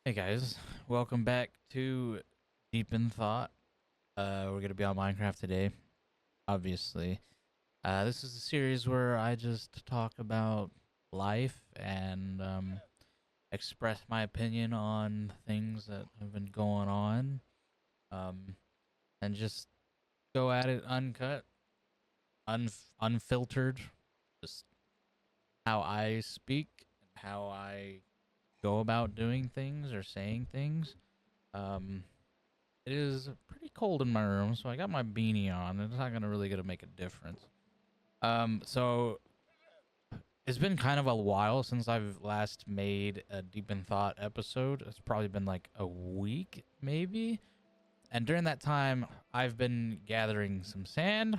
Hey guys, welcome back to Deep in Thought. We're gonna be on Minecraft today, obviously. This is a series where I just talk about life and express my opinion on things that have been going on, um, and just go at it uncut, unfiltered, just how I speak and how I go about doing things or saying things. Um, It is pretty cold in my room, so I got my beanie on. It's not gonna make a difference. So it's been kind of a while since I've last made a Deep in Thought episode. It's probably been like a week, maybe. And during that time, I've been gathering some sand,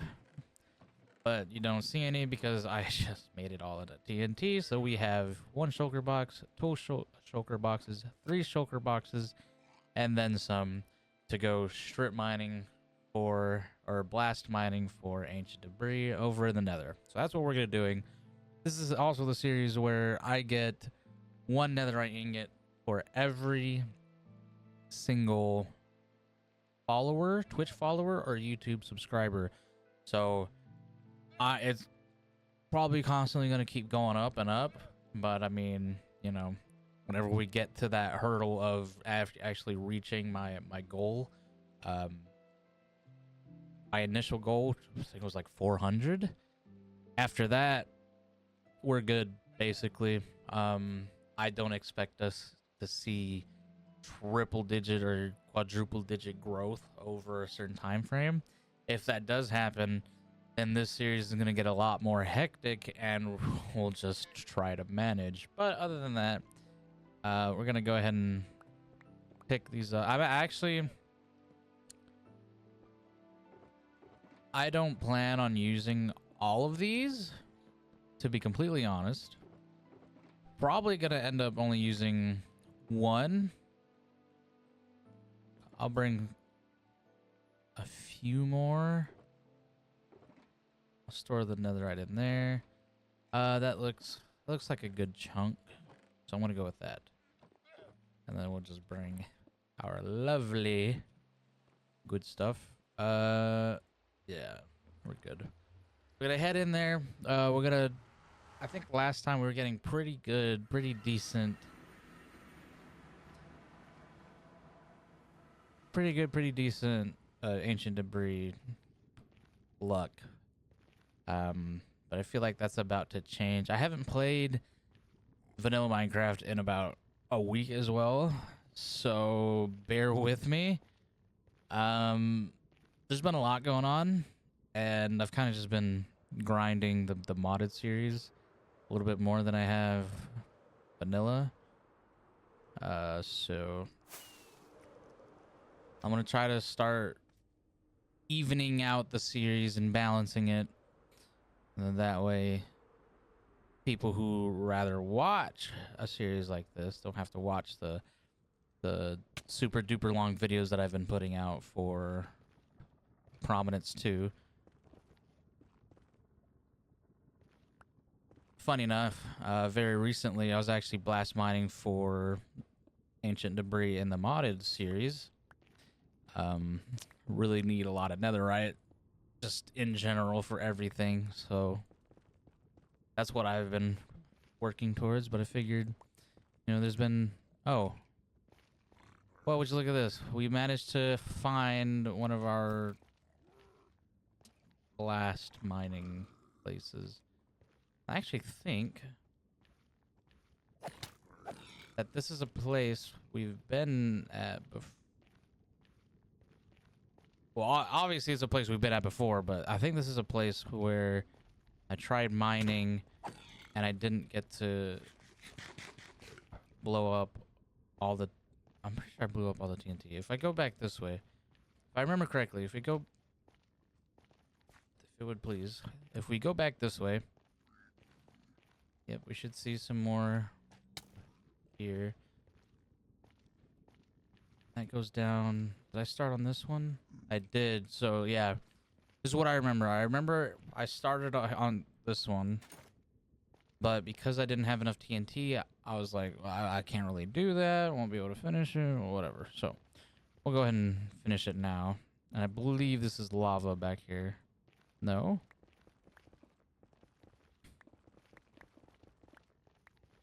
but you don't see any because I just made it all into TNT. So we have one shulker box, two shulker boxes, three shulker boxes, and then some to go strip mining for, or blast mining for ancient debris over in the nether. So that's what we're gonna doing. This is also the series where I get one netherite ingot for every single follower, Twitch follower or YouTube subscriber. So it's probably constantly gonna keep going up and up, but I mean, you know, whenever we get to that hurdle of actually reaching my goal, my initial goal, I think it was like 400. After that, we're good, basically. I don't expect us to see triple digit or quadruple digit growth over a certain time frame. If that does happen, then this series is going to get a lot more hectic and we'll just try to manage. But other than that, we're gonna go ahead and pick these up. I don't plan on using all of these, to be completely honest. Probably gonna end up only using one. I'll bring a few more. I'll store the netherite in there. That looks like a good chunk, so I'm gonna go with that. And then we'll just bring our lovely good stuff. Yeah, we're good. We're gonna head in there. I think last time we were getting pretty good, pretty decent ancient debris luck. But I feel like that's about to change. I haven't played vanilla Minecraft in about a week as well, so bear with me. There's been a lot going on, and I've kind of just been grinding the modded series a little bit more than I have vanilla. So I'm gonna try to start evening out the series and balancing it, and then that way people who rather watch a series like this don't have to watch the super duper long videos that I've been putting out for Prominence 2. Funny enough, very recently I was actually blast mining for ancient debris in the modded series. Really need a lot of netherite just in general for everything, so that's what I've been working towards. But I figured, you know, there's been, oh, well, would you look at this? We managed to find one of our blast mining places. I actually think that this is a place we've been at before. Well, obviously it's a place we've been at before, but I think this is a place where I tried mining and I didn't get to blow up all the... I'm pretty sure I blew up all the TNT. If I go back this way, if I remember correctly, if we go... If it would please. If we go back this way... Yep, we should see some more here. That goes down. Did I start on this one? I did. So yeah, this is what I remember. I remember I started on this one, but because I didn't have enough TNT, I was like, well, I can't really do that. I won't be able to finish it or whatever. So we'll go ahead and finish it now. And I believe this is lava back here. No?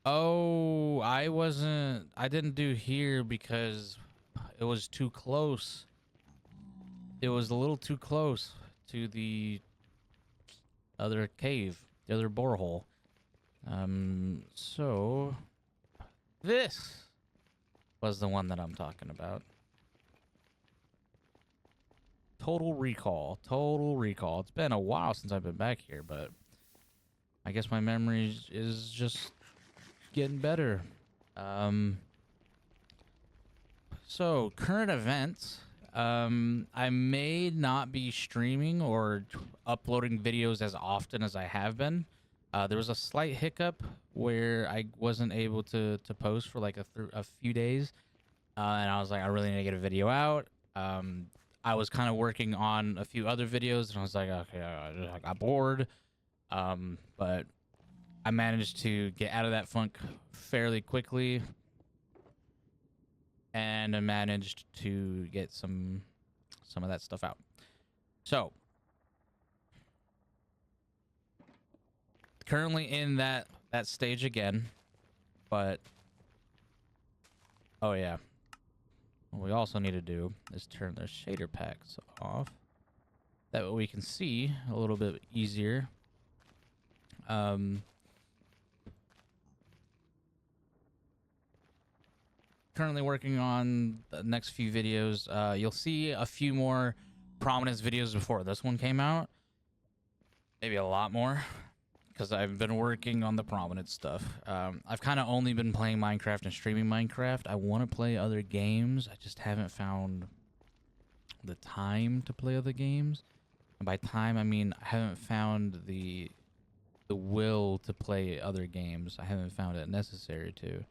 Oh, I didn't do here because it was too close. It was a little too close to the other cave, the other borehole. So this was the one that I'm talking about. Total recall. Total recall. It's been a while since I've been back here, but I guess my memory is just getting better. So current events. I may not be streaming or uploading videos as often as I have been. There was a slight hiccup where I wasn't able to post for like a few days, and I was like, I really need to get a video out. I was kind of working on a few other videos, and I was like, okay, I got bored. But I managed to get out of that funk fairly quickly, and I managed to get some of that stuff out. So currently in that stage again, but oh yeah, what we also need to do is turn the shader packs off. That way we can see a little bit easier. Currently working on the next few videos. You'll see a few more Prominence videos before this one came out. Maybe a lot more, because I've been working on the Prominence stuff. I've kind of only been playing Minecraft and streaming Minecraft. I want to play other games. I just haven't found the time to play other games. And by time, I mean I haven't found the will to play other games. I haven't found it necessary to.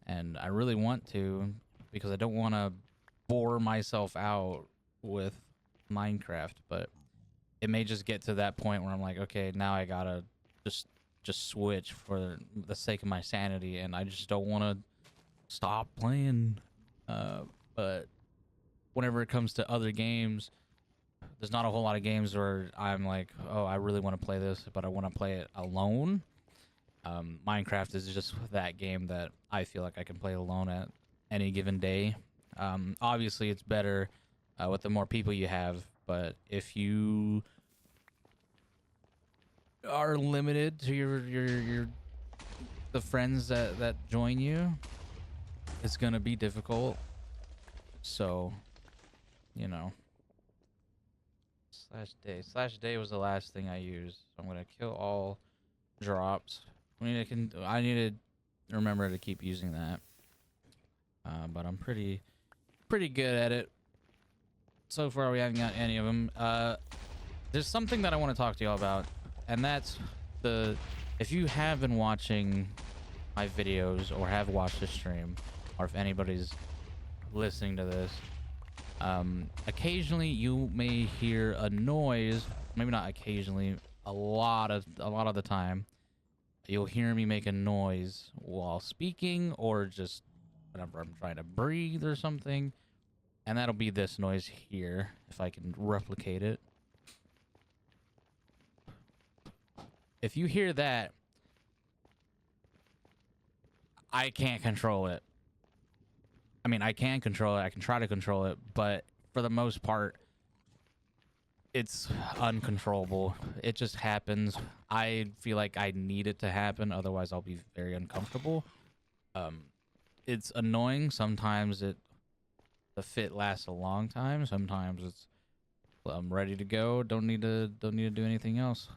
And I really want to, because I don't want to bore myself out with Minecraft, but it may just get to that point where I'm like, okay, now I gotta just switch for the sake of my sanity, and I just don't want to stop playing. But whenever it comes to other games, there's not a whole lot of games where I'm like, oh, I really want to play this, but I want to play it alone. Minecraft is just that game that I feel like I can play alone at any given day. Obviously, it's better with the more people you have, but if you are limited to your the friends that join you, it's gonna be difficult. So, you know, /day was the last thing I used. So I'm gonna kill all drops. I need to remember to keep using that. But I'm pretty good at it. So far, we haven't got any of them. There's something that I want to talk to y'all about, and that's if you have been watching my videos or have watched the stream, or if anybody's listening to this, occasionally you may hear a noise. Maybe not occasionally. A lot of the time, you'll hear me make a noise while speaking, or just whenever I'm trying to breathe or something. And that'll be this noise here, if I can replicate it. If you hear that, I can't control it. I mean, I can control it. I can try to control it, but for the most part, it's uncontrollable. It just happens. I feel like I need it to happen, otherwise I'll be very uncomfortable. It's annoying. Sometimes the fit lasts a long time. Sometimes it's I'm ready to go. Don't need to do anything else.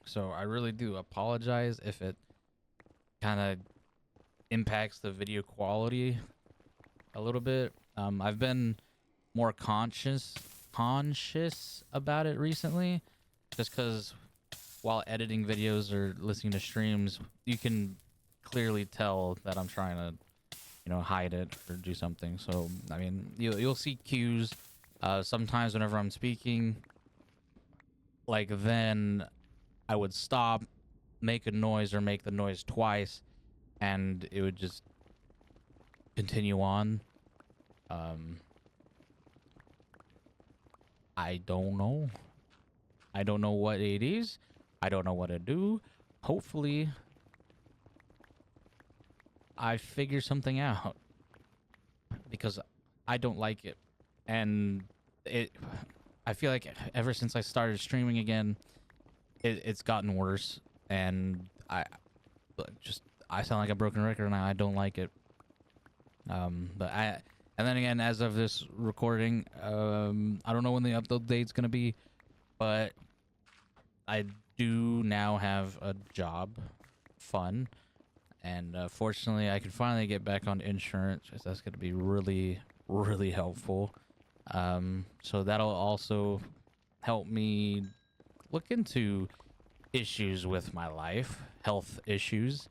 So I really do apologize if it kind of impacts the video quality a little bit. I've been more conscious about it recently, just because while editing videos or listening to streams, you can clearly tell that I'm trying to, hide it or do something. So I mean, you'll see cues sometimes whenever I'm speaking. Like, then I would stop make a noise or make the noise twice, and it would just continue on. Um, I don't know. I don't know what it is. I don't know what to do. Hopefully, I figure something out because I don't like it, and it. I feel like ever since I started streaming again, it's gotten worse, and I sound like a broken record now. I don't like it. And then again, as of this recording, I don't know when the upload date's gonna be, but I do now have a job, fun, and fortunately, I can finally get back on insurance. That's gonna be really, really helpful. So that'll also help me look into issues with my life, health issues.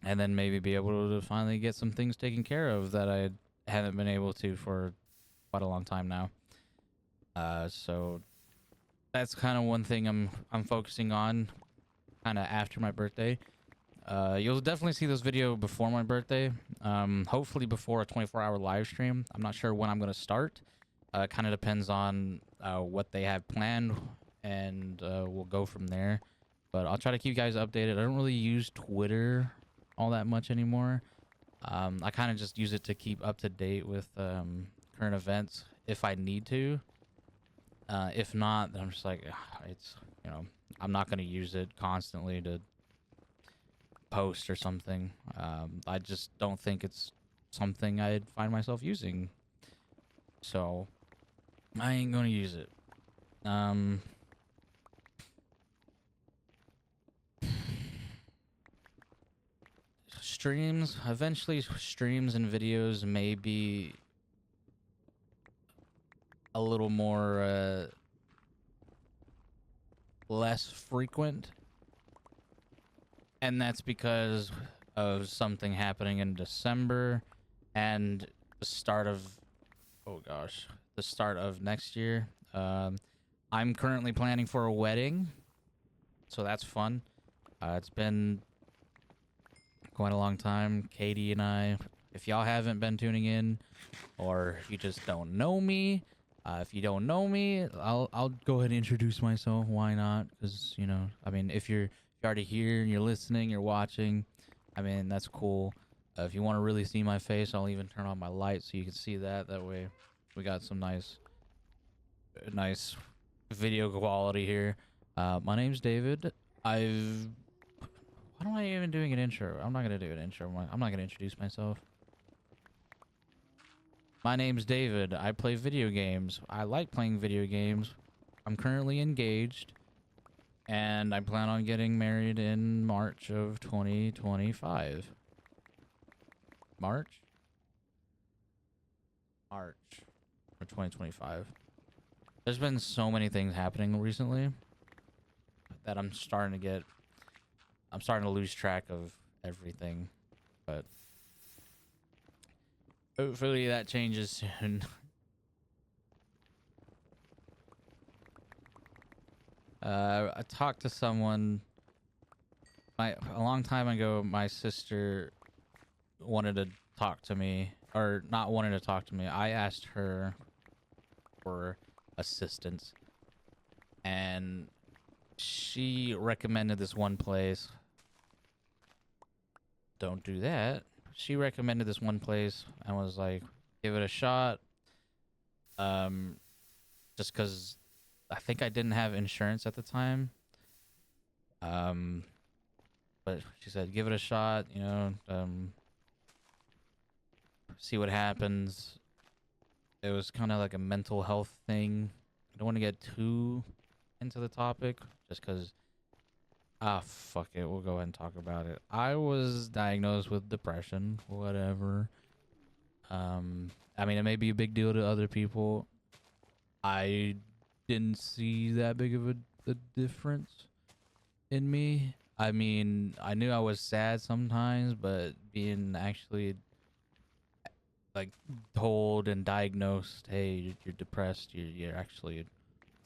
And then maybe be able to finally get some things taken care of that I haven't been able to for quite a long time now. So that's kind of one thing I'm focusing on, kind of after my birthday. You'll definitely see this video before my birthday. Hopefully before a 24-hour live stream. I'm not sure when I'm gonna start. Kind of depends on what they have planned, and we'll go from there. But I'll try to keep you guys updated. I don't really use Twitter all that much anymore. I kind of just use it to keep up to date with current events if I need to. If not, then I'm just like, it's, I'm not going to use it constantly to post or something. I just don't think it's something I'd find myself using. So I ain't going to use it. Streams, eventually streams and videos may be a little more less frequent, and that's because of something happening in December and the start of the start of next year. I'm currently planning for a wedding, so that's fun. It's been quite a long time. Katie and I, if y'all haven't been tuning in, or if you just don't know me, if you don't know me, I'll go ahead and introduce myself. Why not? Because I mean, if you're already here and you're listening, you're watching, I mean, that's cool. If you want to really see my face, I'll even turn on my light so you can see that. That way, we got some nice video quality here. My name's David. Why am I even doing an intro? I'm not gonna do an intro. I'm not gonna introduce myself. My name's David. I play video games. I like playing video games. I'm currently engaged, and I plan on getting married in March of 2025. March of 2025. There's been so many things happening recently that I'm starting to lose track of everything, but hopefully that changes soon. I talked to someone a long time ago. My sister wanted to talk to me, or not wanted to talk to me. I asked her for assistance, and she recommended this one place. Don't do that. She recommended this one place and was like, give it a shot. Just because I think I didn't have insurance at the time. But she said, give it a shot, see what happens. It was kind of like a mental health thing. I don't want to get too into the topic just because fuck it, we'll go ahead and talk about it. I was diagnosed with depression, whatever. I mean, it may be a big deal to other people. I didn't see that big of a difference in me. I mean, I knew I was sad sometimes, but being actually like told and diagnosed, hey, you're depressed, you're actually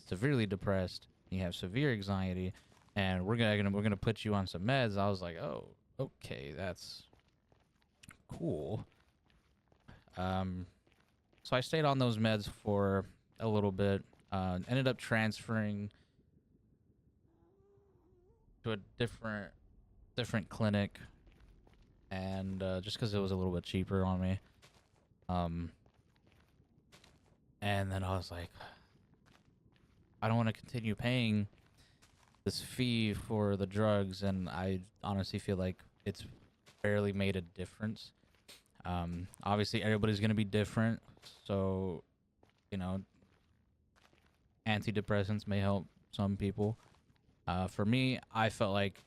severely depressed, you have severe anxiety, and we're gonna put you on some meds. I was like, oh, okay, that's cool. Um, so I stayed on those meds for a little bit. Ended up transferring to a different clinic, and just because it was a little bit cheaper on me. Um, and then I was like, I don't want to continue paying this fee for the drugs, and I honestly feel like it's barely made a difference. Obviously, everybody's gonna be different, so you know, antidepressants may help some people. For me, I felt like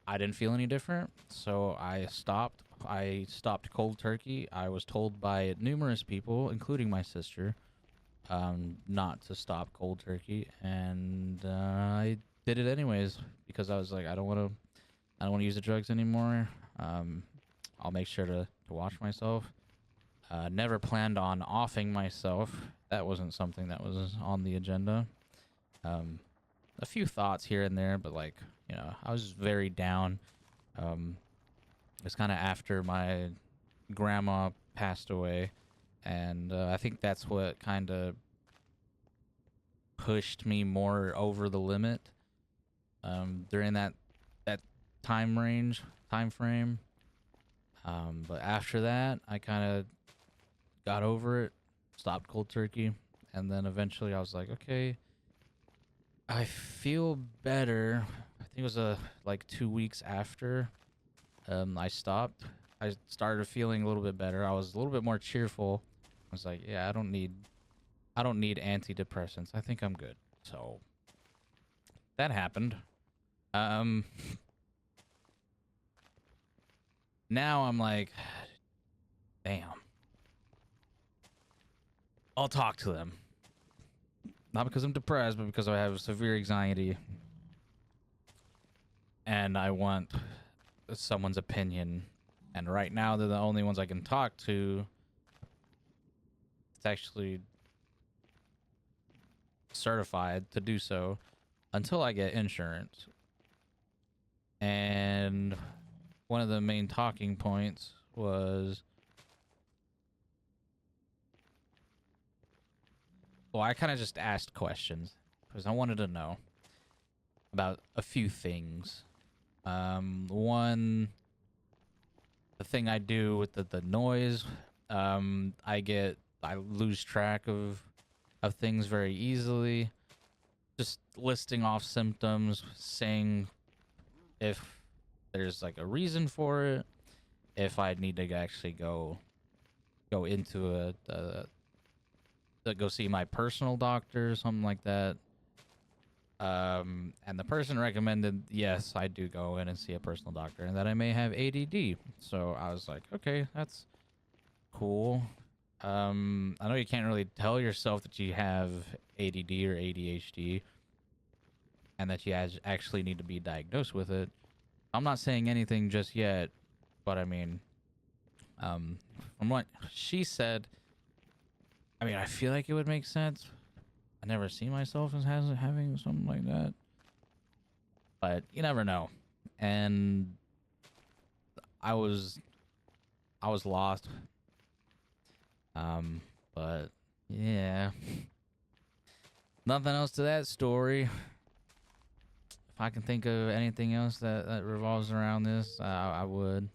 I didn't feel any different, so I stopped. I stopped cold turkey. I was told by numerous people, including my sister, not to stop cold turkey, and I did it anyways because I was like, I don't want to use the drugs anymore. I'll make sure to watch myself. Never planned on offing myself. That wasn't something that was on the agenda. Um, a few thoughts here and there, but like, I was very down. It's kind of after my grandma passed away, and I think that's what kind of pushed me more over the limit during that time frame. But after that, I kind of got over it, stopped cold turkey, and then eventually I was like, okay, I feel better. I think it was like 2 weeks after I stopped. I started feeling a little bit better. I was a little bit more cheerful. I was like, yeah, I don't need antidepressants. I think I'm good. So that happened. Um, Now I'm like, damn. I'll talk to them. Not because I'm depressed, but because I have severe anxiety. And I want someone's opinion. And right now, they're the only ones I can talk to. It's actually certified to do so until I get insurance. And one of the main talking points was, well, I kind of just asked questions because I wanted to know about a few things. One, the thing I do with the noise, I lose track of things very easily. Just listing off symptoms, saying if there's like a reason for it, if I need to actually go into go see my personal doctor, something like that. And the person recommended, yes, I do go in and see a personal doctor, and that I may have ADD. So I was like, okay, that's cool. I know you can't really tell yourself that you have ADD or ADHD, and that you actually need to be diagnosed with it. I'm not saying anything just yet, but I mean, from what she said, I mean, I feel like it would make sense. I never see myself as having something like that, but you never know. And I was lost. But yeah, nothing else to that story. If I can think of anything else that revolves around this, I would.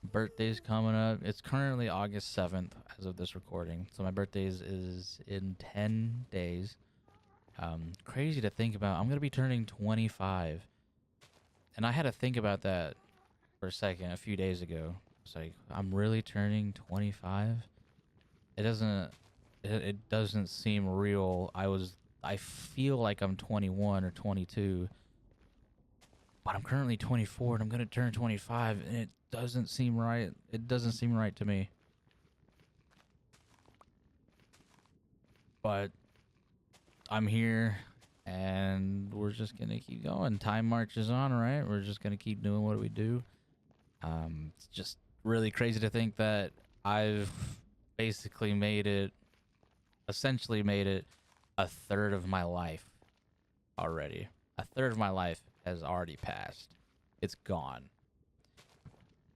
Birthday's coming up. It's currently August 7th as of this recording. So my birthday is in 10 days. Crazy to think about. I'm going to be turning 25. And I had to think about that for a second a few days ago. It's like, I'm really turning 25? It doesn't seem real. I feel like I'm 21 or 22. But I'm currently 24 and I'm going to turn 25, and it doesn't seem right. It doesn't seem right to me. But I'm here, and we're just going to keep going. Time marches on, right? We're just going to keep doing what we do. It's just really crazy to think that I've basically essentially made it a third of my life. already. A third of my life has already passed. It's gone.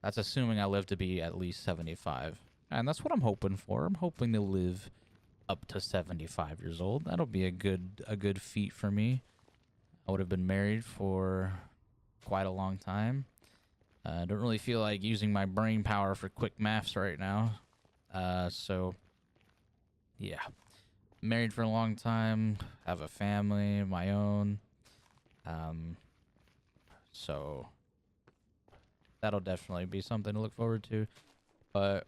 That's assuming I live to be at least 75. And that's what I'm hoping for. I'm hoping to live up to 75 years old. That'll be a good feat for me. I would have been married for quite a long time. I don't really feel like using my brain power for quick maths right now. So, yeah. Married for a long time. Have a family of my own. So, that'll definitely be something to look forward to. But,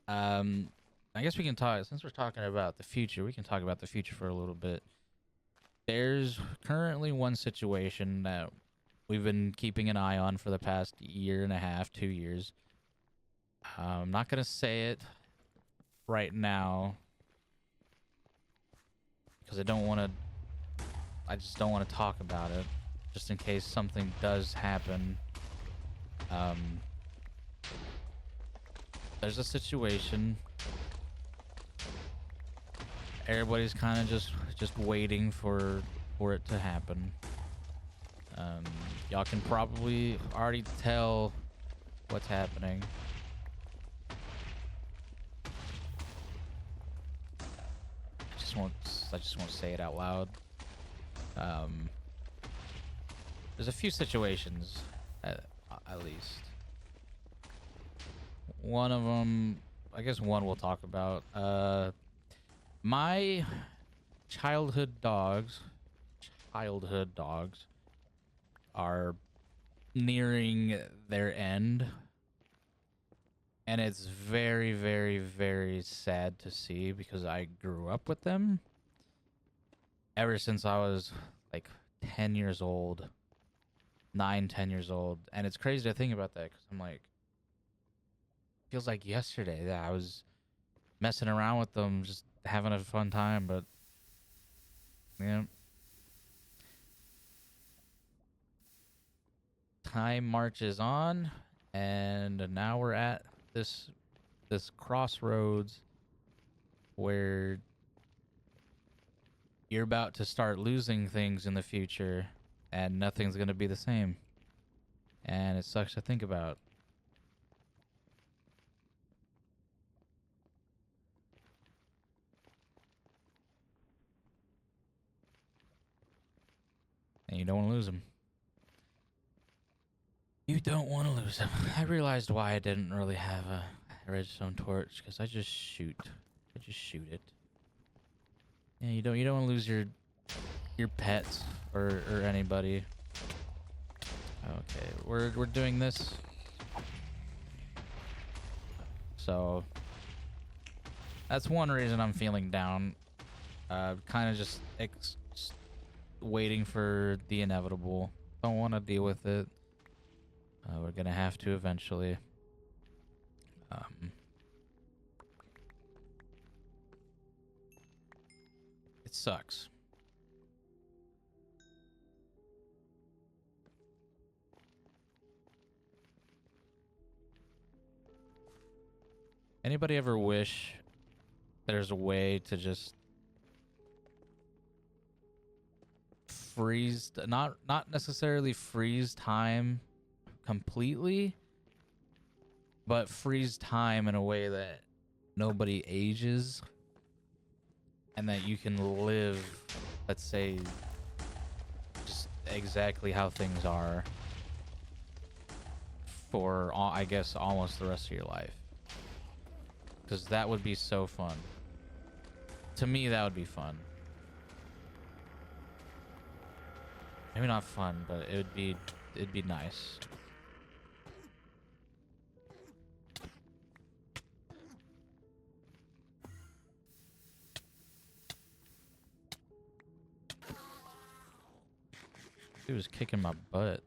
I guess we can talk, since we're talking about the future, we can talk about the future for a little bit. There's currently one situation that we've been keeping an eye on for the past year and a half, 2 years. I'm not going to say it right now because I just don't want to talk about it, just in case something does happen. There's a situation. Everybody's kind of just waiting for it to happen. Y'all can probably already tell what's happening. I just won't say it out loud. There's a few situations, at least. One of them, I guess one we'll talk about. My childhood dogs are nearing their end, and it's very, very, very sad to see because I grew up with them ever since I was like 10 years old, 10 years old. And it's crazy to think about that because I'm like, feels like yesterday that I was messing around with them, just having a fun time. But yeah, time marches on, and now we're at this crossroads where you're about to start losing things in the future, and nothing's gonna be the same, and it sucks to think about. And you don't want to lose them. You don't want to lose them. I realized why I didn't really have a redstone torch, because I just shoot it. Yeah, you don't want to lose your pets or anybody. Okay, we're doing this. So that's one reason I'm feeling down. Kind of just waiting for the inevitable. Don't want to deal with it. We're gonna have to eventually. It sucks. Anybody ever wish there's a way to just freeze, not necessarily freeze time completely, but freeze time in a way that nobody ages and that you can live, let's say, just exactly how things are for, I guess, almost the rest of your life? Because that would be so fun. To me, that would be fun. Maybe not fun, but it'd be nice. He was kicking my butt.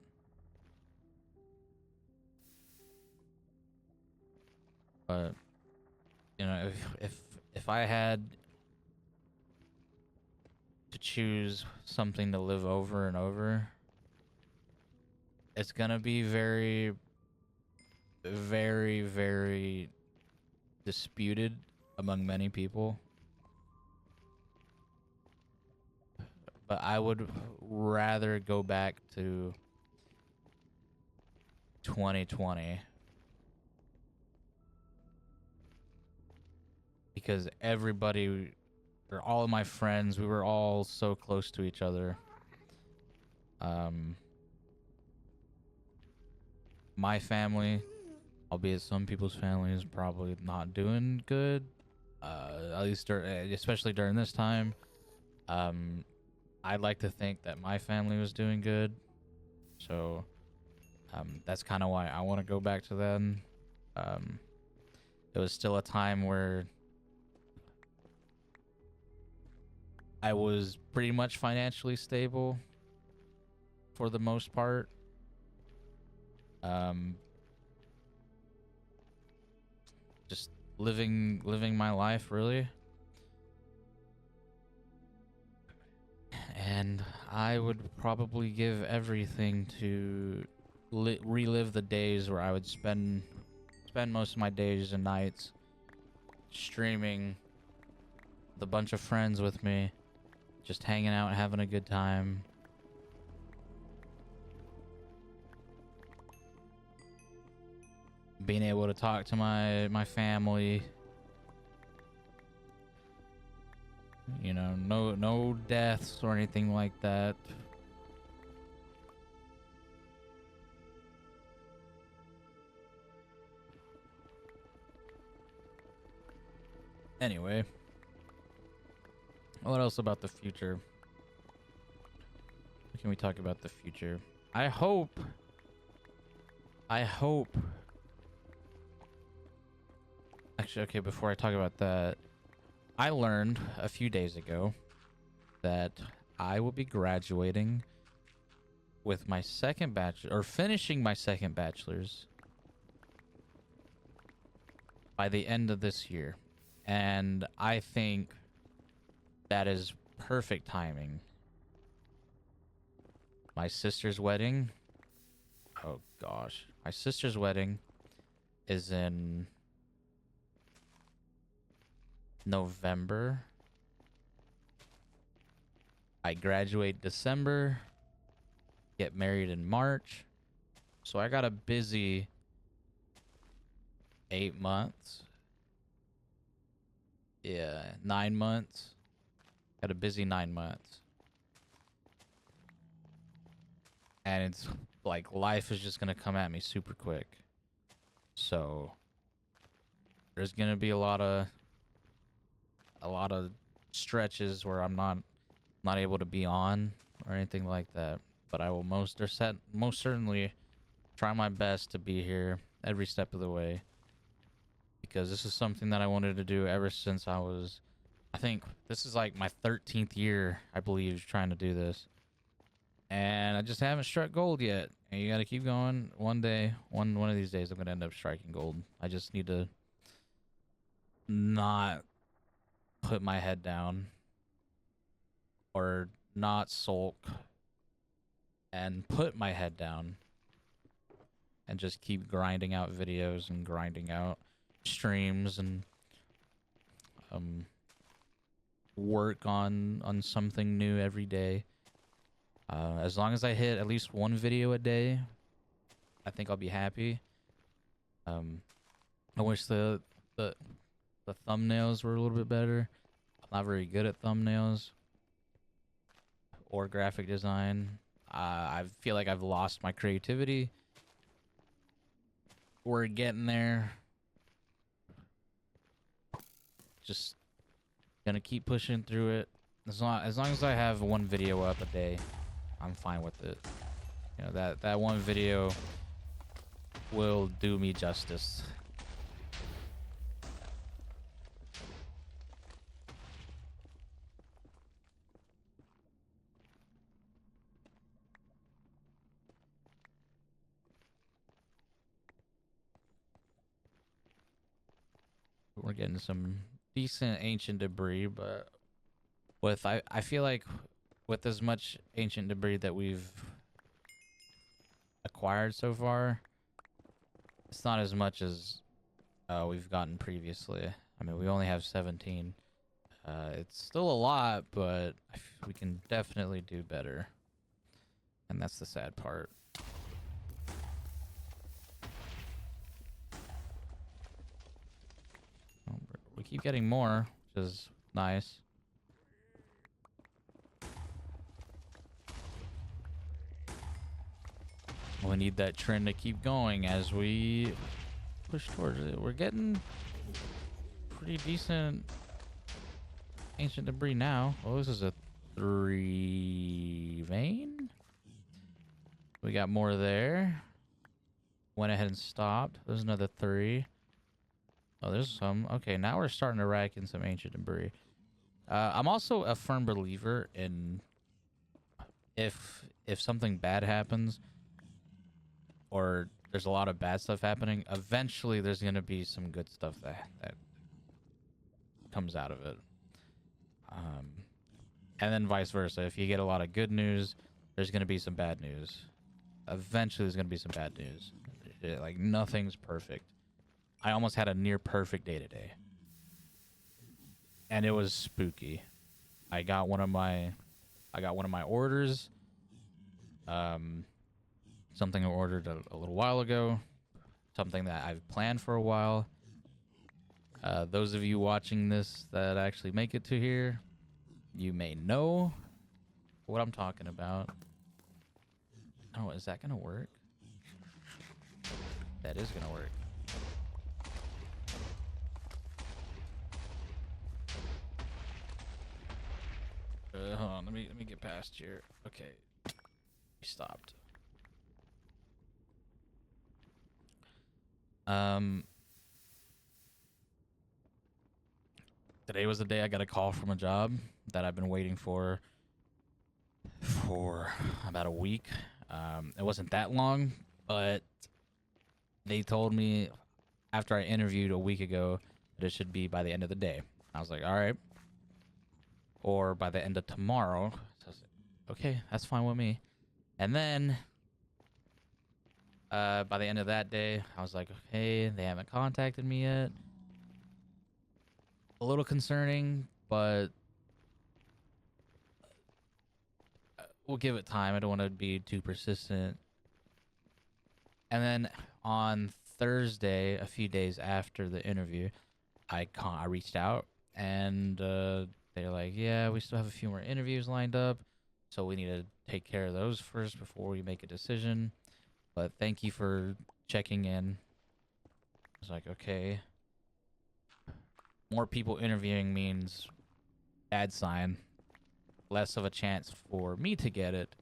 But you know, if I had to choose something to live over and over, it's gonna be very, very, very disputed among many people. but I would rather go back to 2020 because everybody, or all of my friends, we were all so close to each other. My family, albeit some people's family, is probably not doing good. At least, especially during this time. I'd like to think that my family was doing good, so that's kind of why I want to go back to then. It was still a time where I was pretty much financially stable for the most part. Just living my life, really. And I would probably give everything to relive the days where I would spend most of my days and nights streaming with a bunch of friends with me, just hanging out and having a good time. Being able to talk to my family. You know, no deaths or anything like that. Anyway, what else about the future? What can we talk about the future? I hope actually, okay, before I talk about that, I learned a few days ago that I will be graduating with my second bachelor, or finishing my second bachelor's by the end of this year. And I think that is perfect timing. My sister's wedding, oh gosh, my sister's wedding is in November. I graduate December, get married in March. So I got a busy 8 months. Yeah, 9 months. Got a busy 9 months. And it's like life is just gonna come at me super quick. So there's gonna be a lot of stretches where I'm not able to be on or anything like that. But I will most certainly try my best to be here every step of the way, because this is something that I wanted to do ever since I think this is like my 13th year, I believe, trying to do this. And I just haven't struck gold yet. And you gotta keep going. One day, one of these days, I'm gonna end up striking gold. I just need to not put my head down or not sulk and put my head down and just keep grinding out videos and grinding out streams and work on something new every day. As long as I hit at least one video a day, I think I'll be happy. I wish the thumbnails were a little bit better. I'm not very good at thumbnails or graphic design. I feel like I've lost my creativity. We're getting there. Just gonna keep pushing through it. As long as I have one video up a day, I'm fine with it. You know, that one video will do me justice. We're getting some decent ancient debris, but I feel like with as much ancient debris that we've acquired so far, it's not as much as we've gotten previously. I mean, we only have 17. It's still a lot, but we can definitely do better. And that's the sad part. Oh, we keep getting more, which is nice. We need that trend to keep going as we push towards it. We're getting pretty decent ancient debris now. Oh, this is a 3 vein. We got more there. Went ahead and stopped. There's another 3. Oh, there's some. Okay, now we're starting to rack in some ancient debris. I'm also a firm believer in if something bad happens or there's a lot of bad stuff happening, eventually there's going to be some good stuff that comes out of it. And then vice versa. If you get a lot of good news, there's going to be some bad news. Eventually there's going to be some bad news. Like, nothing's perfect. I almost had a near perfect day today. And it was spooky. I got one of my orders. Something I ordered a little while ago. Something that I've planned for a while. Those of you watching this that actually make it to here, you may know what I'm talking about. Oh, is that gonna work? That is gonna work. Hold on, let me get past here. Okay, we stopped. Today was the day I got a call from a job that I've been waiting for about a week. It wasn't that long, but they told me after I interviewed a week ago that it should be by the end of the day. I was like, all right. Or by the end of tomorrow. So I was like, okay, that's fine with me. And then by the end of that day, I was like, okay, they haven't contacted me yet. A little concerning, but we'll give it time. I don't want to be too persistent. And then on Thursday, a few days after the interview, I reached out, and they're like, yeah, we still have a few more interviews lined up, so we need to take care of those first before we make a decision. But thank you for checking in. I was like, okay. More people interviewing means bad sign. Less of a chance for me to get it,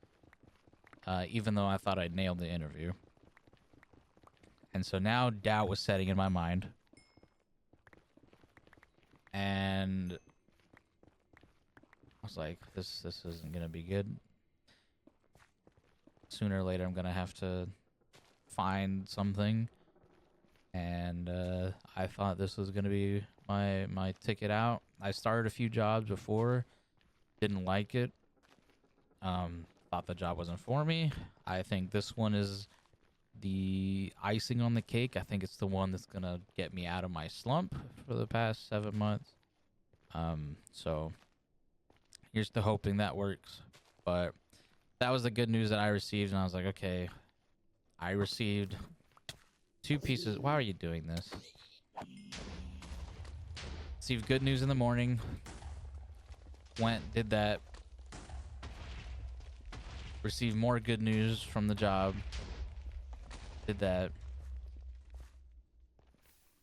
even though I thought I'd nailed the interview. And so now doubt was setting in my mind. And I was like, this isn't going to be good. Sooner or later, I'm going to have to find something. And I thought this was going to be my ticket out. I started a few jobs before. Didn't like it. Thought the job wasn't for me. I think this one is the icing on the cake. I think it's the one that's going to get me out of my slump for the past 7 months. So here's to hoping that works. But that was the good news that I received, and I was like, okay, I received 2 pieces. Why are you doing this? Received good news in the morning. Went, did that. Received more good news from the job. Did that.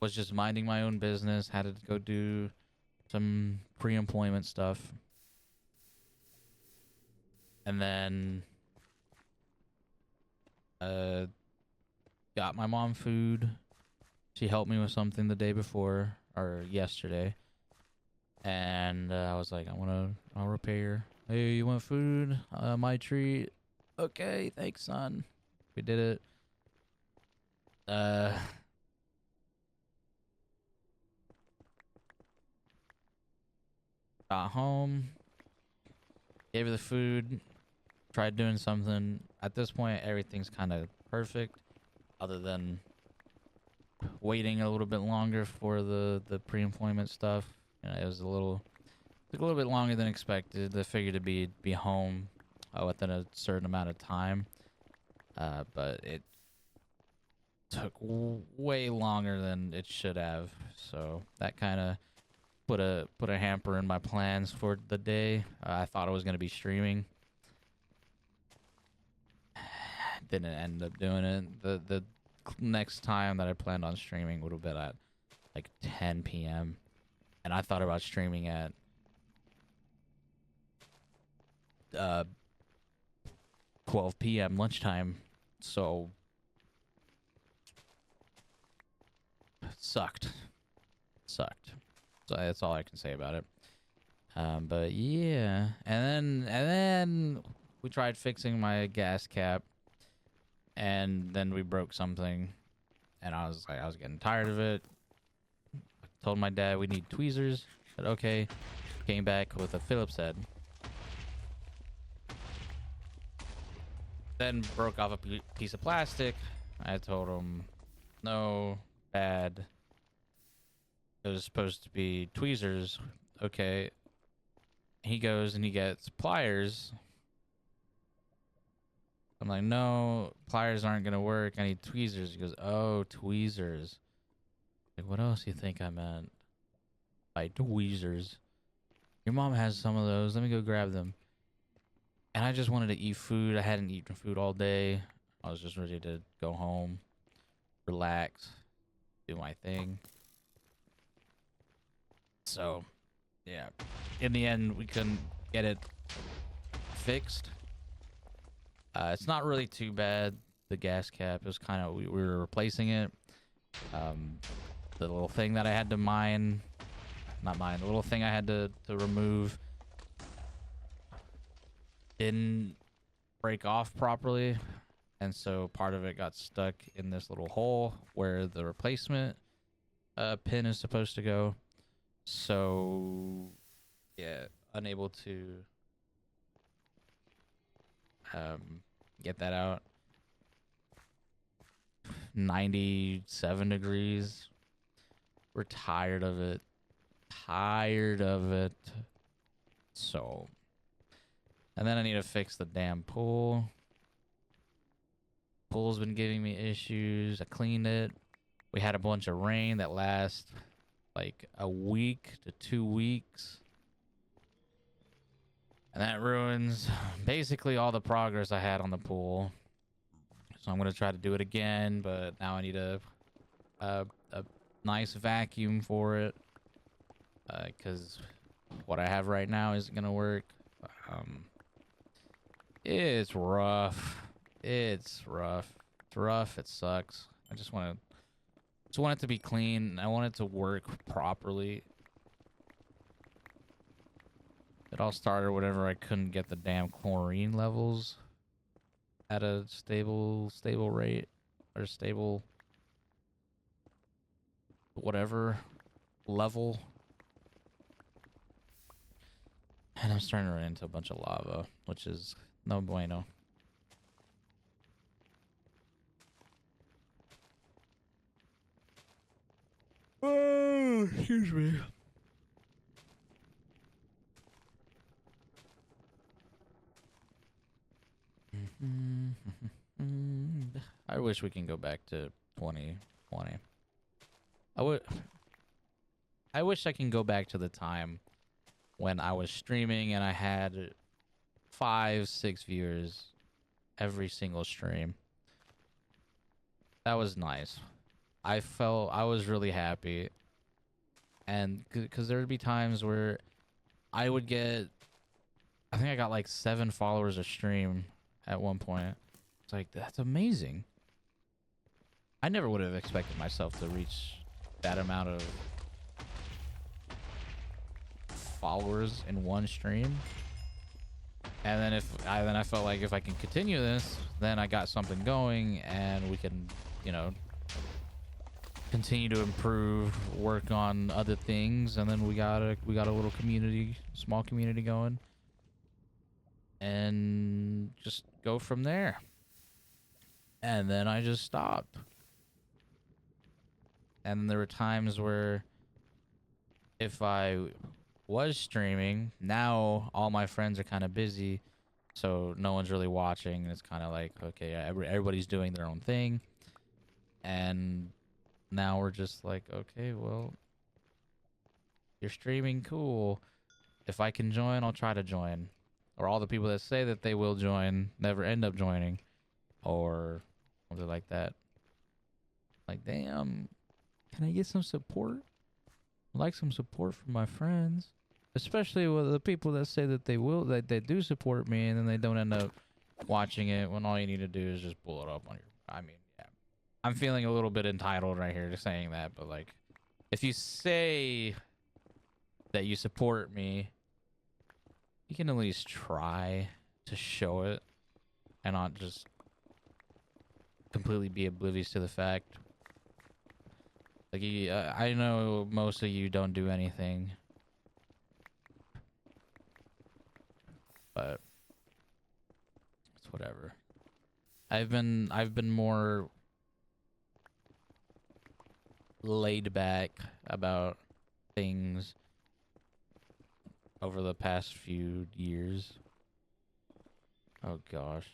Was just minding my own business. Had to go do some pre-employment stuff. And then got my mom food. She helped me with something the day before, or yesterday. And I was like, I'll repair. Hey, you want food? My treat. Okay, thanks, son. We did it. Got home. Gave her the food. Tried doing something. At this point, everything's kind of perfect, other than waiting a little bit longer for the pre-employment stuff. You know, it was a little Took a little bit longer than expected. I figured to be home within a certain amount of time, but it took way longer than it should have. So that kind of put a hamper in my plans for the day. I thought I was gonna be streaming. Didn't end up doing it. The next time that I planned on streaming would have been at like 10 p.m. and I thought about streaming at 12 p.m. lunchtime. So it sucked. So that's all I can say about it. But yeah, and then we tried fixing my gas cap, and then we broke something, and I was getting tired of it. I told my dad we need tweezers. Said okay. Came back with a Phillips head. Then broke off a piece of plastic. I told him, no, Dad. It was supposed to be tweezers. Okay. He goes and he gets pliers. I'm like, no, pliers aren't gonna work. I need tweezers. He goes, oh, tweezers. Like, what else do you think I meant by tweezers? Your mom has some of those. Let me go grab them. And I just wanted to eat food. I hadn't eaten food all day. I was just ready to go home, relax, do my thing. So, yeah. In the end, we couldn't get it fixed. It's not really too bad. The gas cap is kind of, we were replacing it. The little thing that I had to the little thing I had to remove didn't break off properly, and so part of it got stuck in this little hole where the replacement pin is supposed to go. So yeah, unable to get that out. 97 degrees. We're tired of it. So, and then I need to fix the damn pool. Pool's been giving me issues. I cleaned it. We had a bunch of rain that lasts like a week to 2 weeks. And that ruins basically all the progress I had on the pool. So I'm going to try to do it again, but now I need a nice vacuum for it. Because what I have right now isn't going to work. It's rough. It's rough. It sucks. I just want it to be clean. I want it to work properly. It all started whenever I couldn't get the damn chlorine levels at a stable rate, or stable whatever level. And I'm starting to run into a bunch of lava, which is no bueno. Oh, excuse me. I wish we can go back to 2020. I wish I can go back to the time when I was streaming and I had 5-6 viewers every single stream. That was nice. I was really happy. And because there would be times where I would get, I think I got like 7 followers a stream at one point. It's like, that's amazing. I never would have expected myself to reach that amount of followers in one stream. And then I felt like if I can continue this, then I got something going and we can, you know, continue to improve, work on other things, and then we got a little community, small community going, and just go from there. And then I just stopped. And there were times where if I was streaming. Now all my friends are kind of busy, so no one's really watching. And it's kind of like, okay, everybody's doing their own thing. And now we're just like, okay, well, you're streaming, cool. If I can join, I'll try to join. Or all the people that say that they will join never end up joining, or something like that. Like, damn, can I get some support? I'd like some support from my friends, especially with the people that say that they do support me, and then they don't end up watching it when all you need to do is just pull it up on your. I mean, yeah, I'm feeling a little bit entitled right here to saying that, but like, if you say that you support me, you can at least try to show it and not just completely be oblivious to the fact. Like, I know most of you don't do anything, but it's whatever. I've been more laid back about things over the past few years. Oh gosh.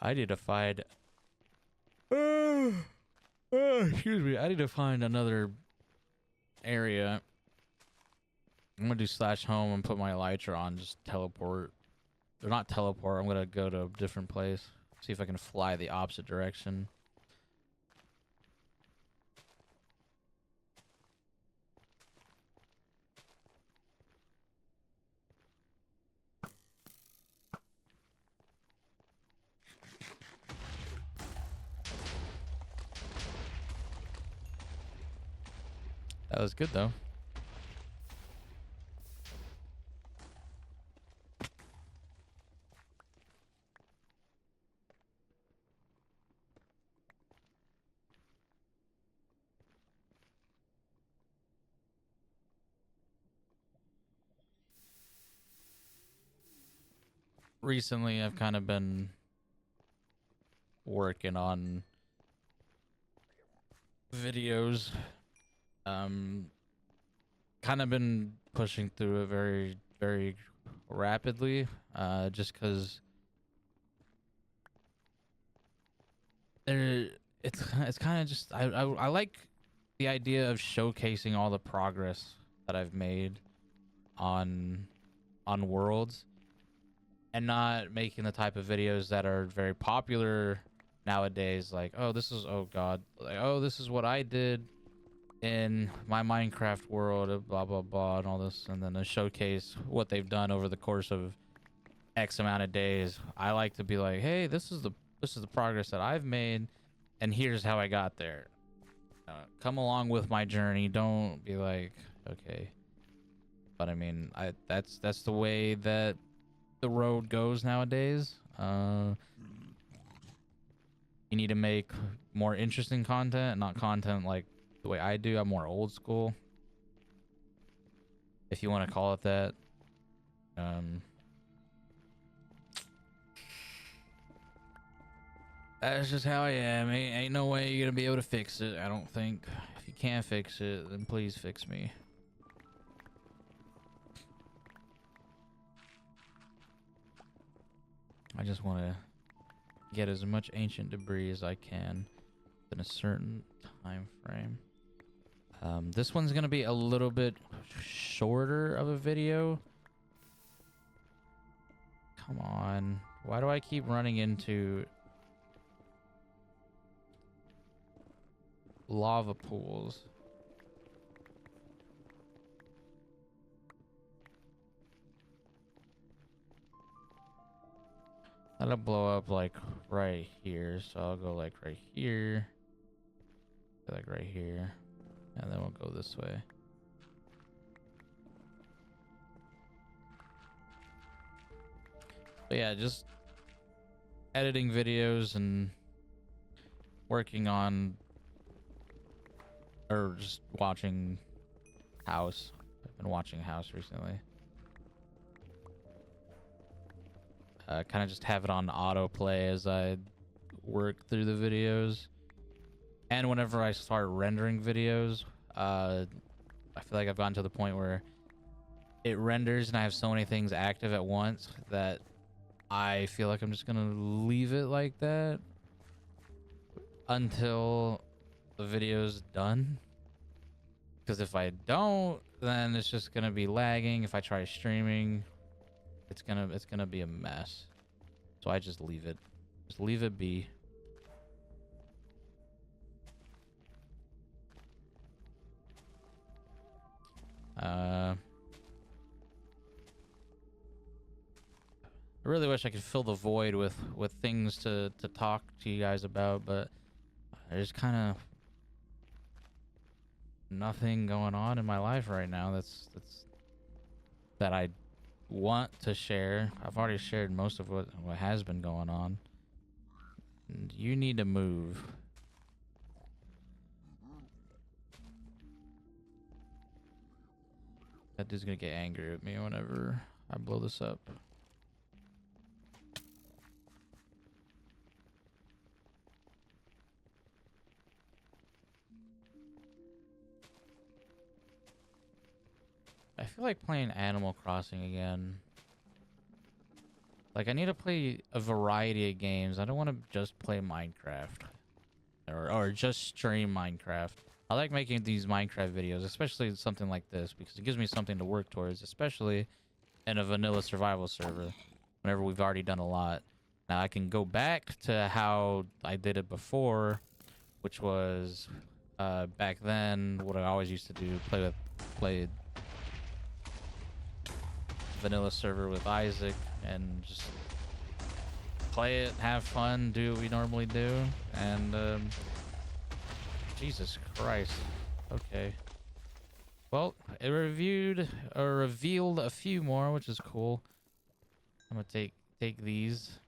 I need to find excuse me, I need to find another area. I'm gonna do /home and put my elytra on, just teleport. Or not teleport, I'm gonna go to a different place. See if I can fly the opposite direction. That was good though. Recently, I've kind of been working on videos. Kind of been pushing through it very, very rapidly. Just because it's kind of just I like the idea of showcasing all the progress that I've made on Worlds, and not making the type of videos that are very popular nowadays, like, oh, this is, oh god, like, oh, this is what I did in my Minecraft world, blah blah blah, and all this, and then to showcase what they've done over the course of X amount of days. I like to be like, hey, this is the progress that I've made, and here's how I got there. Come along with my journey. Don't be like, okay. But I mean, that's the way that the road goes nowadays. You need to make more interesting content, not content like the way I do. I'm more old school, if you want to call it that. That's just how I am. Ain't no way you're gonna be able to fix it, I don't think. If you can't fix it, then please fix me. I just want to get as much ancient debris as I can in a certain time frame. This one's gonna be a little bit shorter of a video. Come on. Why do I keep running into lava pools? That'll blow up like right here, so I'll go like right here, like right here, and then we'll go this way. But yeah, just editing videos and working on, or just watching House. I've been watching House recently. Kind of just have it on autoplay as I work through the videos. And whenever I start rendering videos, I feel like I've gotten to the point where it renders and I have so many things active at once that I feel like I'm just gonna leave it like that until the video's done. Because if I don't, then it's just gonna be lagging. If I try streaming, it's gonna be a mess. So I just leave it. Just leave it be. I really wish I could fill the void with things to talk to you guys about, but there's kind of nothing going on in my life right now that I want to share. I've already shared most of what has been going on. And you need to move. That dude's gonna get angry at me whenever I blow this up. I feel like playing Animal Crossing again. Like, I need to play a variety of games. I don't want to just play Minecraft. Or just stream Minecraft. I like making these Minecraft videos, especially something like this, because it gives me something to work towards, especially in a vanilla survival server, whenever we've already done a lot. Now, I can go back to how I did it before, which was, back then, what I always used to do, play vanilla server with Isaac and just play it, have fun, do what we normally do, and Jesus Christ. Okay. Well, it revealed a few more, which is cool. I'm gonna take these.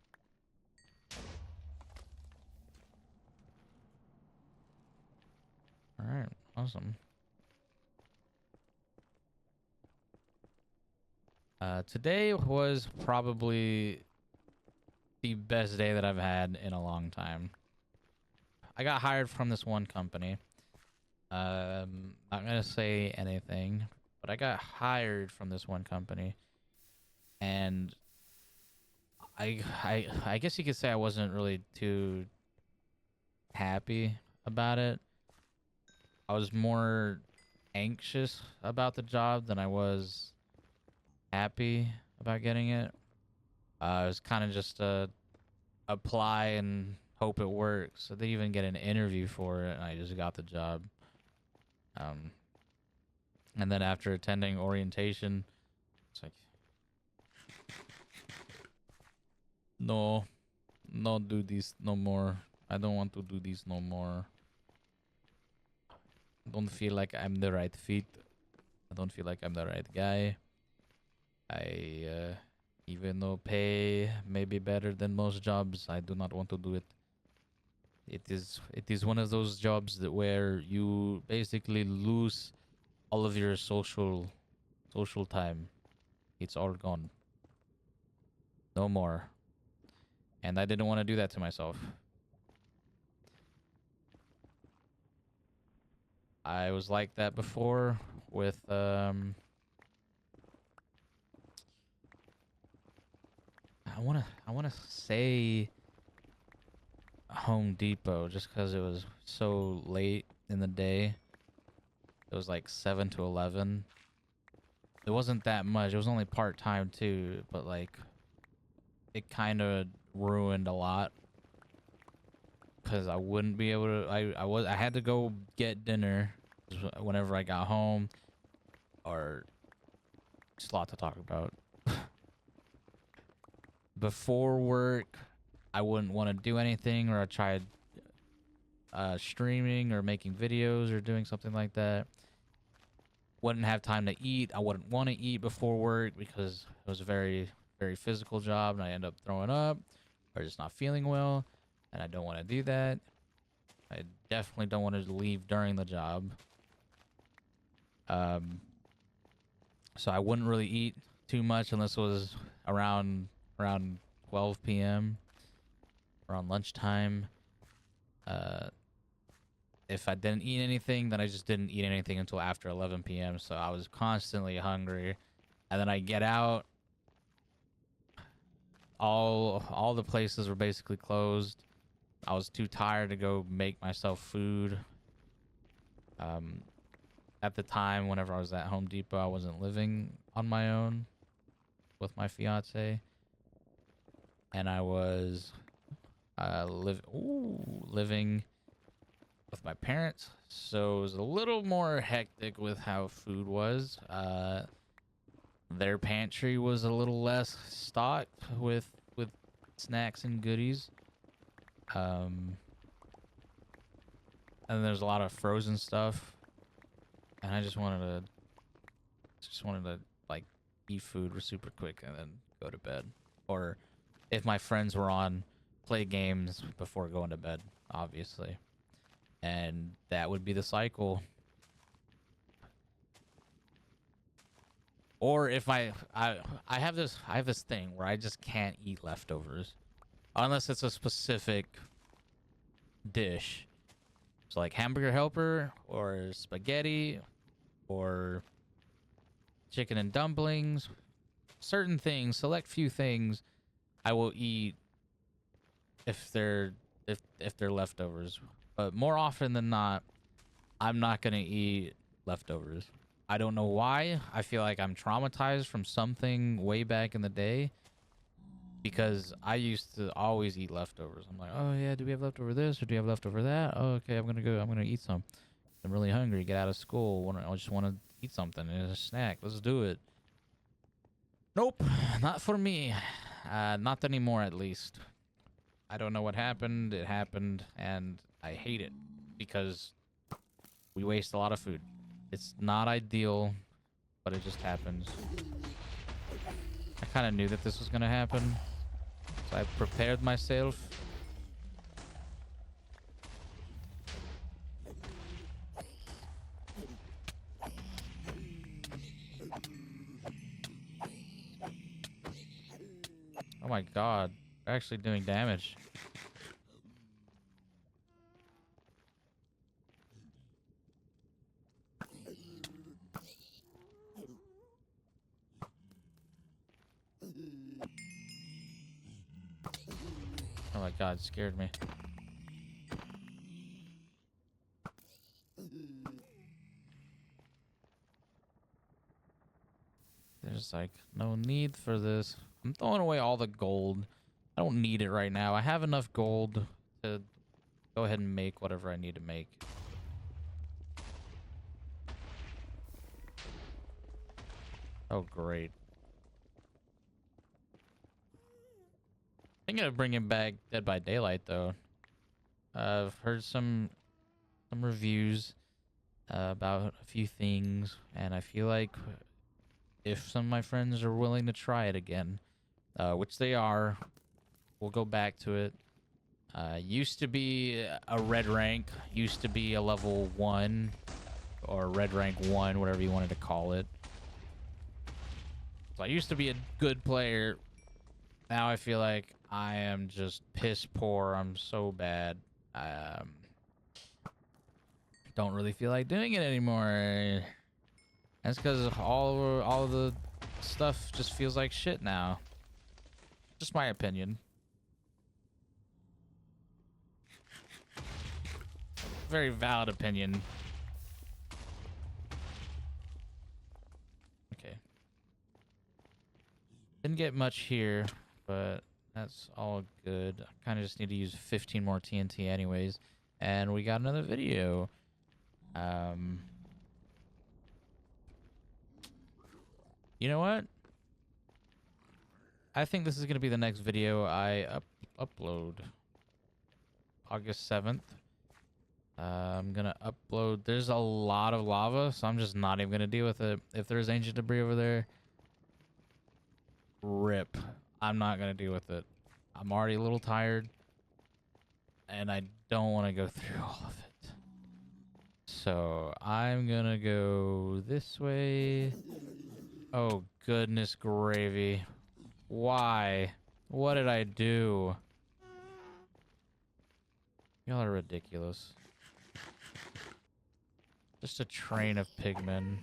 All right, awesome. Today was probably the best day that I've had in a long time. I got hired from this one company. Not gonna say anything, but I got hired from this one company, and I guess you could say I wasn't really too happy about it. I was more anxious about the job than I was happy about getting it. It was kind of just apply and hope it works. So they even get an interview for it, and I just got the job. And then after attending orientation, it's like, no, not do this no more. I don't want to do this no more. I don't feel like I'm the right fit. I don't feel like I'm the right guy. Even though pay may be better than most jobs, I do not want to do it. It is one of those jobs where you basically lose all of your social time. It's all gone. No more. And I didn't want to do that to myself. I was like that before with I wanna say Home Depot, just because it was so late in the day. It was like 7 to 11. It wasn't that much. It was only part-time too, but like it kind of ruined a lot because I wouldn't be able to. I had to go get dinner whenever I got home, or it's a lot to talk about. Before work, I wouldn't want to do anything, or I tried streaming or making videos or doing something like that. Wouldn't have time to eat. I wouldn't want to eat before work because it was a very, very physical job, and I end up throwing up or just not feeling well, and I don't want to do that. I definitely don't want to leave during the job. So I wouldn't really eat too much unless it was around 12 p.m. around lunchtime. if I didn't eat anything, then I just didn't eat anything until after 11 p.m. So I was constantly hungry. And then I get out. All the places were basically closed. I was too tired to go make myself food. At the time, whenever I was at Home Depot, I wasn't living on my own with my fiance, and I was living with my parents. So it was a little more hectic with how food was. Their pantry was a little less stocked with snacks and goodies. And there's a lot of frozen stuff, and I just wanted to like eat food super quick and then go to bed. Or if my friends were on, play games before going to bed, obviously. And that would be the cycle. Or if I have this thing where I just can't eat leftovers unless it's a specific dish. So like hamburger helper or spaghetti or chicken and dumplings, certain things, select few things I will eat if they're leftovers. But more often than not, I'm not going to eat leftovers. I don't know why. I feel like I'm traumatized from something way back in the day, because I used to always eat leftovers. I'm like, oh yeah, do we have leftover this or do we have leftover that? Oh, okay, I'm gonna eat some. I'm really hungry. Get out of school. I just want to eat something. It's a snack. Let's do it. Nope, not for me. Not anymore, at least. I don't know what happened. It happened, and I hate it because we waste a lot of food. It's not ideal, but it just happens. I kind of knew that this was gonna happen, so I prepared myself. Oh my god, they're actually doing damage. Oh my god, it scared me. There's like no need for this. I'm throwing away all the gold. I don't need it right now. I have enough gold to go ahead and make whatever I need to make. Oh, great. Thinking of bringing back Dead by Daylight, though. I've heard some reviews about a few things, and I feel like if some of my friends are willing to try it again, which they are, we'll go back to it. Used to be a red rank, used to be a level 1, or red rank 1, whatever you wanted to call it. So I used to be a good player. Now I feel like I am just piss poor. I'm so bad. Don't really feel like doing it anymore. That's because all of the stuff just feels like shit now. Just my opinion. Very valid opinion. Okay. Didn't get much here, but that's all good. I kind of just need to use 15 more TNT anyways. And we got another video. You know what? I think this is going to be the next video I upload. August 7th. I'm going to upload. There's a lot of lava, so I'm just not even going to deal with it. If there's ancient debris over there, rip. I'm not going to deal with it. I'm already a little tired, and I don't want to go through all of it. So I'm going to go this way. Oh, goodness gravy. Why? What did I do? Y'all are ridiculous. Just a train of pigmen.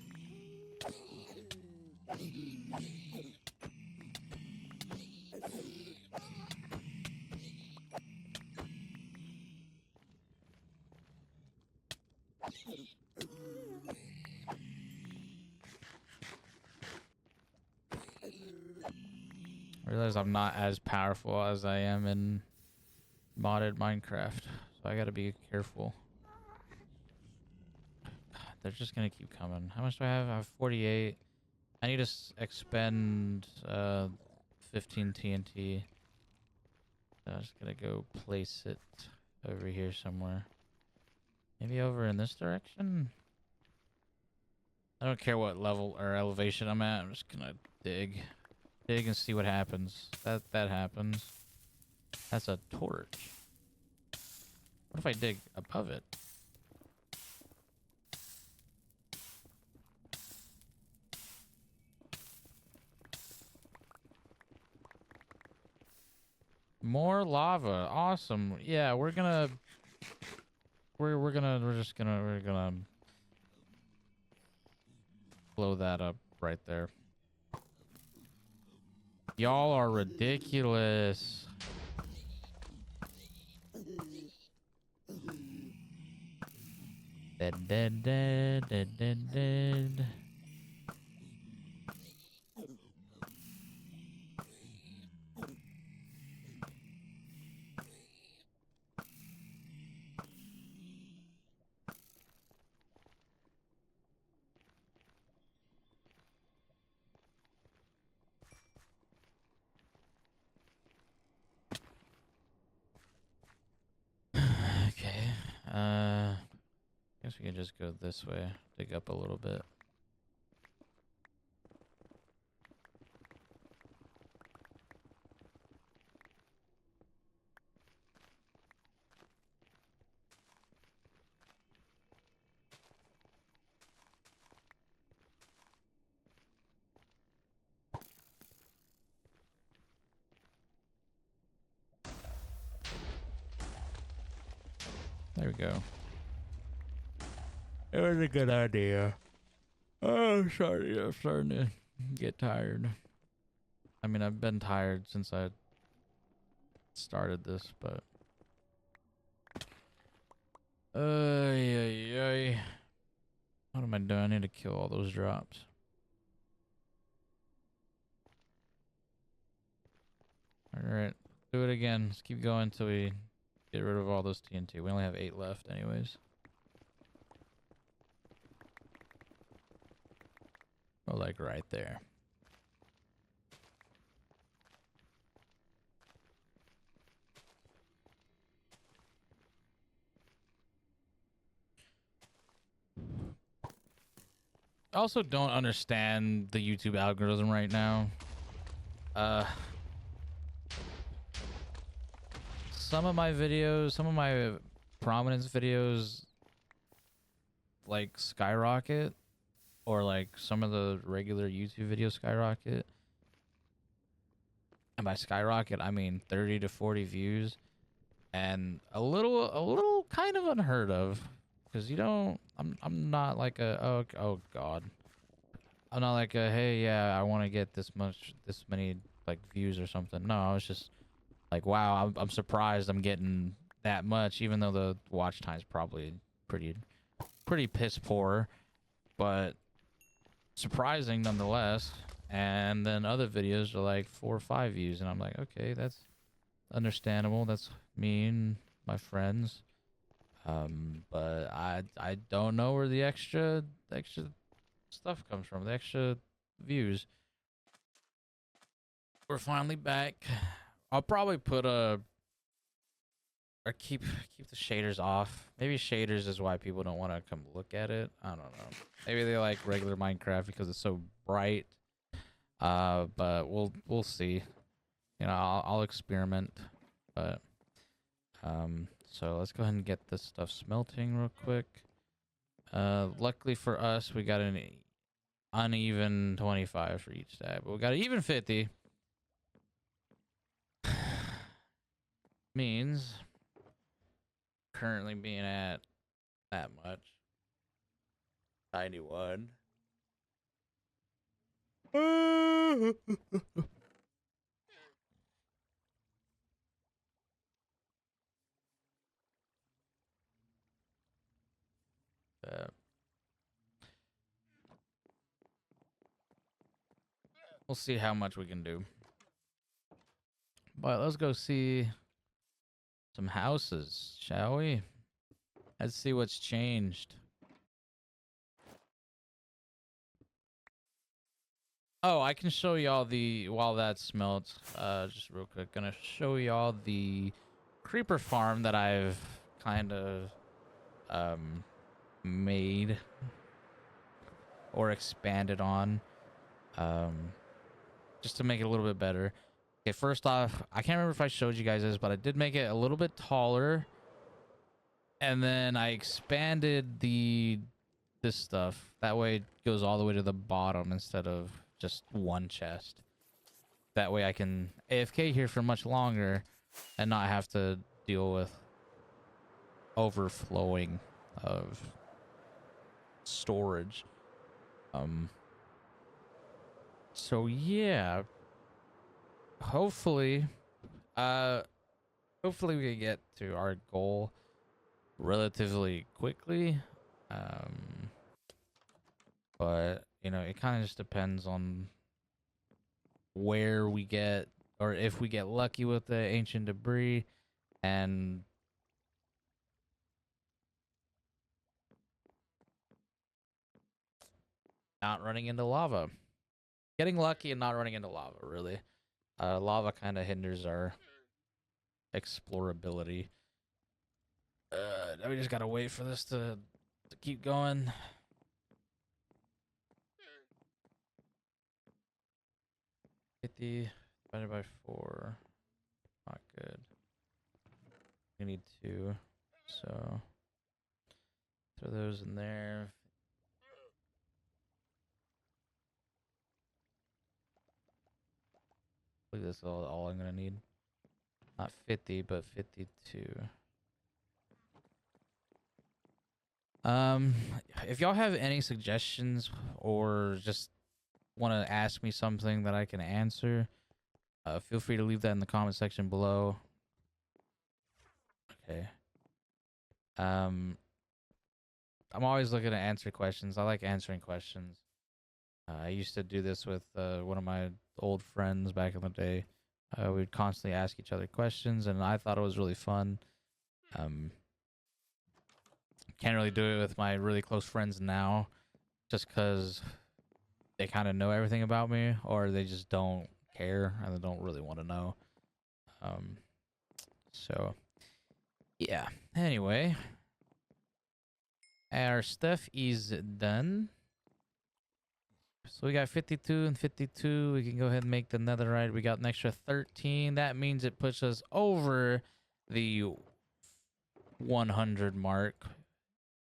I realize I'm not as powerful as I am in modded Minecraft, so I gotta be careful. God, they're just gonna keep coming. How much do I have? I have 48. I need to expend 15 TNT. So I'm just gonna go place it over here somewhere. Maybe over in this direction? I don't care what level or elevation I'm at. I'm just gonna dig. Dig and see what happens. That happens. That's a torch. What if I dig above it? More lava. Awesome. Yeah, we're gonna blow that up right there. Y'all are ridiculous. Dead. Okay. Guess we can just go this way. Dig up a little bit. There we go. It was a good idea. Oh, sorry. I'm starting to get tired. I mean, I've been tired since I started this, but... Ay. What am I doing? I need to kill all those drops. Alright. Do it again. Let's keep going until we get rid of all those TNT. We only have 8 left anyways. Oh, like right there. I also don't understand the YouTube algorithm right now. Some of my videos, some of my prominence videos like skyrocket, or like some of the regular YouTube videos skyrocket. And by skyrocket, I mean 30 to 40 views, and a little kind of unheard of, because you don't. I'm not like a oh god. I'm not like a hey yeah I want to get this many like views or something. No, I was just like wow I'm surprised I'm getting that much, even though the watch time's probably pretty piss poor, but surprising nonetheless. And then other videos are like 4 or 5 views, and I'm like, okay, that's understandable. That's me and my friends. But I don't know where the extra stuff comes from. The extra views. We're finally back. I'll probably put or keep the shaders off. Maybe shaders is why people don't want to come look at it. I don't know. Maybe they like regular Minecraft because it's so bright. But we'll see. You know, I'll experiment. But so let's go ahead and get this stuff smelting real quick. Luckily for us, we got an uneven 25 for each stab, but we got an even 50. Means currently being at that much. 91. We'll see how much we can do. But let's go see some houses, shall we? Let's see what's changed. Oh, I can show y'all the, while that smelts, just real quick, gonna show y'all the creeper farm that I've kind of made or expanded on, just to make it a little bit better. Okay, first off, I can't remember if I showed you guys this, but I did make it a little bit taller, and then I expanded this stuff. That way it goes all the way to the bottom instead of just one chest. That way I can AFK here for much longer and not have to deal with overflowing of storage. So yeah, hopefully we can get to our goal relatively quickly. But you know, it kind of just depends on where we get, or if we get lucky with the ancient debris and not running into lava. Getting lucky and not running into lava, really. Lava kind of hinders our explorability. Now we just gotta wait for this to keep going. Divided by 4. Not good. We need 2. So throw those in there. I believe that's all I'm gonna need. Not 50, but 52. If y'all have any suggestions or just want to ask me something that I can answer, feel free to leave that in the comment section below. Okay. I'm always looking to answer questions. I like answering questions. I used to do this with one of my old friends back in the day. We'd constantly ask each other questions, and I thought it was really fun. Can't really do it with my really close friends now, just because they kind of know everything about me, or they just don't care and they don't really want to know. So yeah. Anyway, our stuff is done. So we got 52 and 52. We can go ahead and make the netherite. We got an extra 13. That means it puts us over the 100 mark,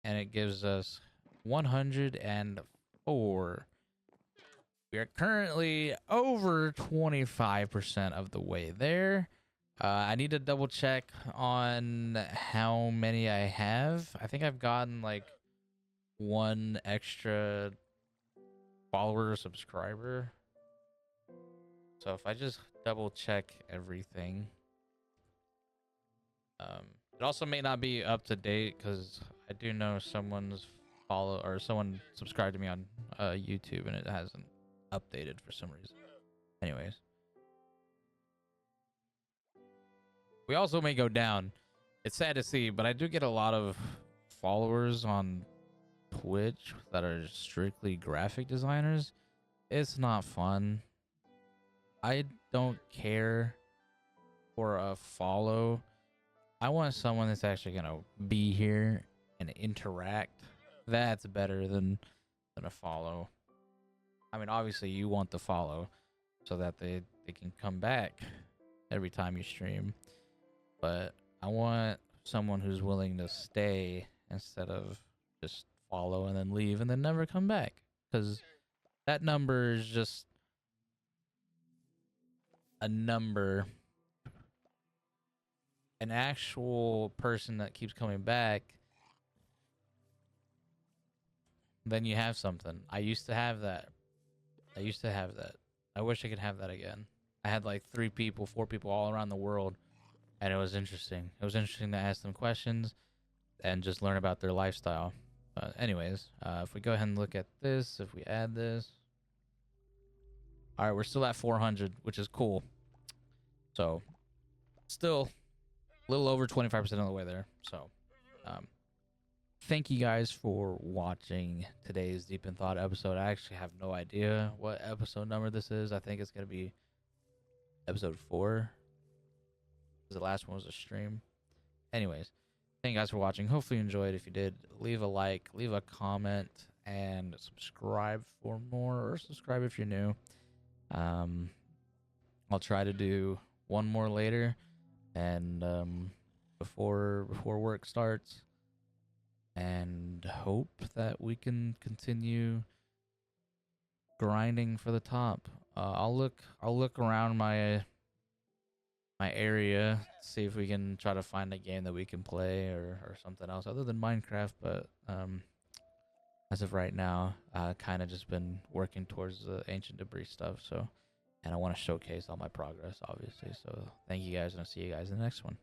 and it gives us 104. We are currently over 25% of the way there. I need to double check on how many I have. I think I've gotten like 1 extra follower or subscriber. So if I just double check everything, it also may not be up to date because I do know someone's someone subscribed to me on YouTube and it hasn't updated for some reason. Anyways, we also may go down. It's sad to see, but I do get a lot of followers on Twitch that are strictly graphic designers. It's not fun. I don't care for a follow. I want someone that's actually gonna be here and interact. That's better than a follow. I mean, obviously you want the follow so that they can come back every time you stream, but I want someone who's willing to stay instead of just follow and then leave and then never come back, because that number is just a number. An actual person that keeps coming back then you have something. I used to have that. I used to have that. I wish I could have that again. I had like 3 people, 4 people all around the world, and it was interesting. It was interesting to ask them questions and just learn about their lifestyle. Anyways, if we go ahead and look at this, if we add this, all right, we're still at 400, which is cool. So, still a little over 25% of the way there. So, thank you guys for watching today's Deep in Thought episode. I actually have no idea what episode number this is. I think it's going to be episode 4. The last one was a stream. Anyways, thank you guys for watching. Hopefully you enjoyed. If you did, leave a like, leave a comment, and subscribe for more, or subscribe if you're new. I'll try to do one more later, and before work starts, and hope that we can continue grinding for the top. I'll look around my area, see if we can try to find a game that we can play, or something else other than Minecraft. But as of right now, kind of just been working towards the ancient debris stuff. So, and I want to showcase all my progress, obviously. So thank you guys, and I'll see you guys in the next one.